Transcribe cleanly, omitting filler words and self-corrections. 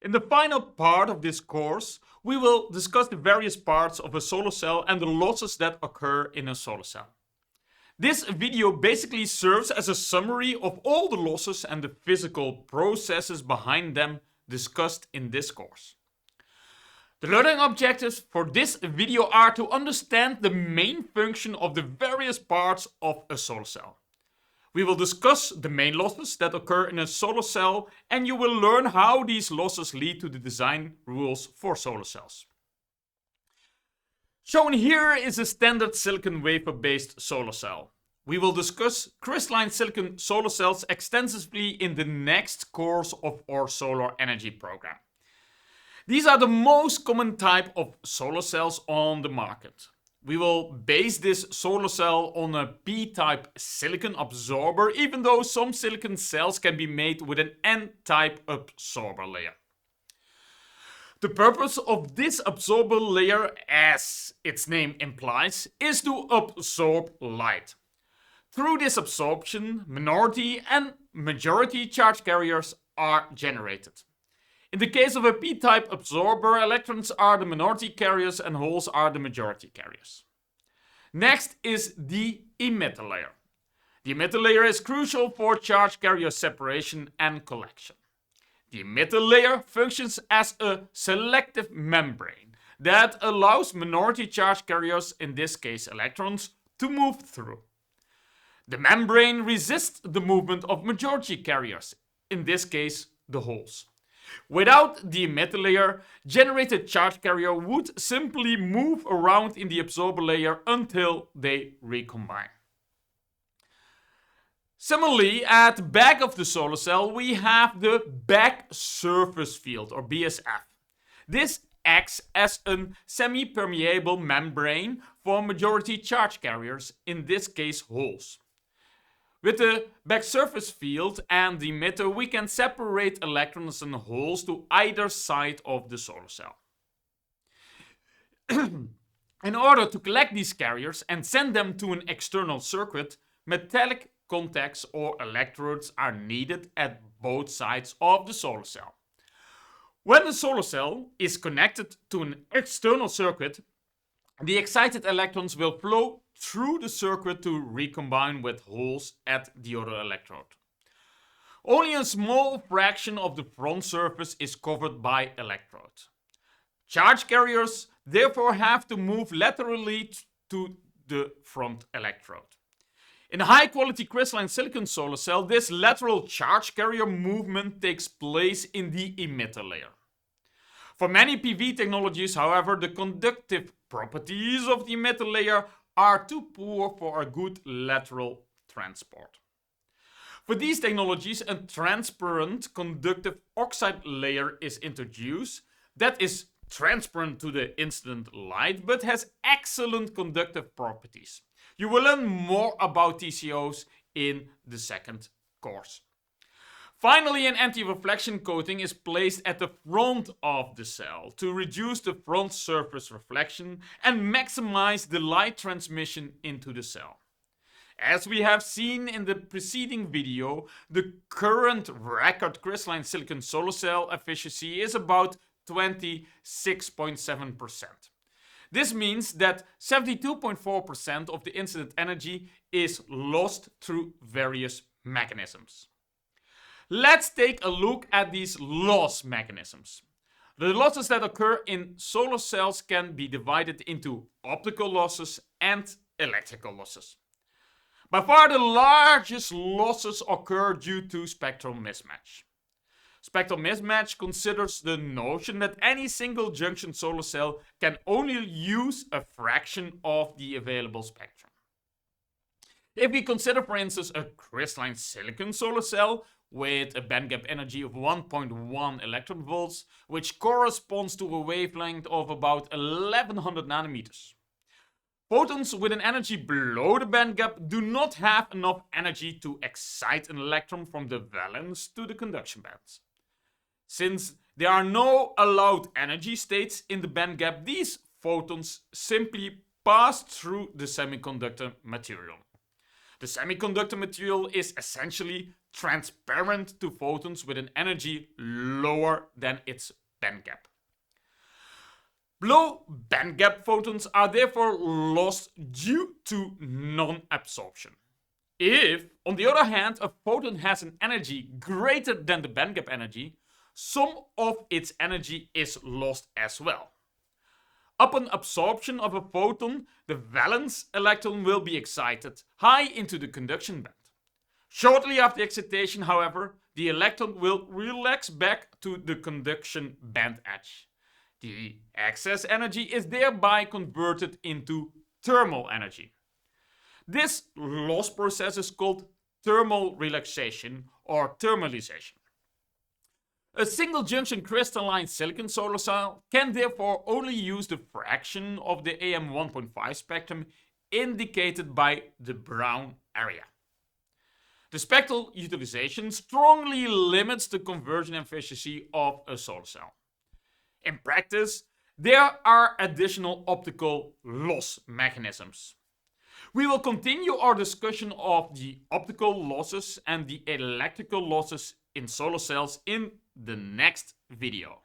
In the final part of this course, we will discuss the various parts of a solar cell and the losses that occur in a solar cell. This video basically serves as a summary of all the losses and the physical processes behind them discussed in this course. The learning objectives for this video are to understand the main function of the various parts of a solar cell. We will discuss the main losses that occur in a solar cell, and you will learn how these losses lead to the design rules for solar cells. Shown here is a standard silicon wafer-based solar cell. We will discuss crystalline silicon solar cells extensively in the next course of our solar energy program. These are the most common type of solar cells on the market. We will base this solar cell on a P-type silicon absorber, even though some silicon cells can be made with an N-type absorber layer. The purpose of this absorber layer, as its name implies, is to absorb light. Through this absorption, minority and majority charge carriers are generated. In the case of a P-type absorber, electrons are the minority carriers and holes are the majority carriers. Next is the emitter layer. The emitter layer is crucial for charge carrier separation and collection. The emitter layer functions as a selective membrane that allows minority charge carriers, in this case electrons, to move through. The membrane resists the movement of majority carriers, in this case the holes. Without the emitter layer, generated charge carrier would simply move around in the absorber layer until they recombine. Similarly, at the back of the solar cell, we have the back surface field, or BSF. This acts as a semi-permeable membrane for majority charge carriers, in this case holes. With the back surface field and the emitter, we can separate electrons and holes to either side of the solar cell. In order to collect these carriers and send them to an external circuit, metallic contacts or electrodes are needed at both sides of the solar cell. When the solar cell is connected to an external circuit, the excited electrons will flow through the circuit to recombine with holes at the other electrode. Only a small fraction of the front surface is covered by electrodes. Charge carriers therefore have to move laterally to the front electrode. In a high-quality crystalline silicon solar cell, this lateral charge carrier movement takes place in the emitter layer. For many PV technologies, however, the conductive properties of the emitter layer are too poor for a good lateral transport. For these technologies, a transparent conductive oxide layer is introduced that is transparent to the incident light but has excellent conductive properties. You will learn more about TCOs in the second course. Finally, an anti-reflection coating is placed at the front of the cell to reduce the front surface reflection and maximize the light transmission into the cell. As we have seen in the preceding video, the current record crystalline silicon solar cell efficiency is about 26.7%. This means that 72.4% of the incident energy is lost through various mechanisms. Let's take a look at these loss mechanisms. The losses that occur in solar cells can be divided into optical losses and electrical losses. By far the largest losses occur due to spectral mismatch. Spectral mismatch considers the notion that any single junction solar cell can only use a fraction of the available spectrum. If we consider, for instance, a crystalline silicon solar cell with a bandgap energy of 1.1 electron volts, which corresponds to a wavelength of about 1100 nanometers. Photons with an energy below the bandgap do not have enough energy to excite an electron from the valence to the conduction bands. Since there are no allowed energy states in the bandgap, these photons simply pass through the semiconductor material. The semiconductor material is essentially transparent to photons with an energy lower than its bandgap. Low bandgap photons are therefore lost due to non-absorption. If, on the other hand, a photon has an energy greater than the bandgap energy, some of its energy is lost as well. Upon absorption of a photon, the valence electron will be excited high into the conduction band. Shortly after excitation, however, the electron will relax back to the conduction band edge. The excess energy is thereby converted into thermal energy. This loss process is called thermal relaxation or thermalization. A single junction crystalline silicon solar cell can therefore only use the fraction of the AM1.5 spectrum indicated by the brown area. The spectral utilization strongly limits the conversion efficiency of a solar cell. In practice, there are additional optical loss mechanisms. We will continue our discussion of the optical losses and the electrical losses in solar cells in the next video.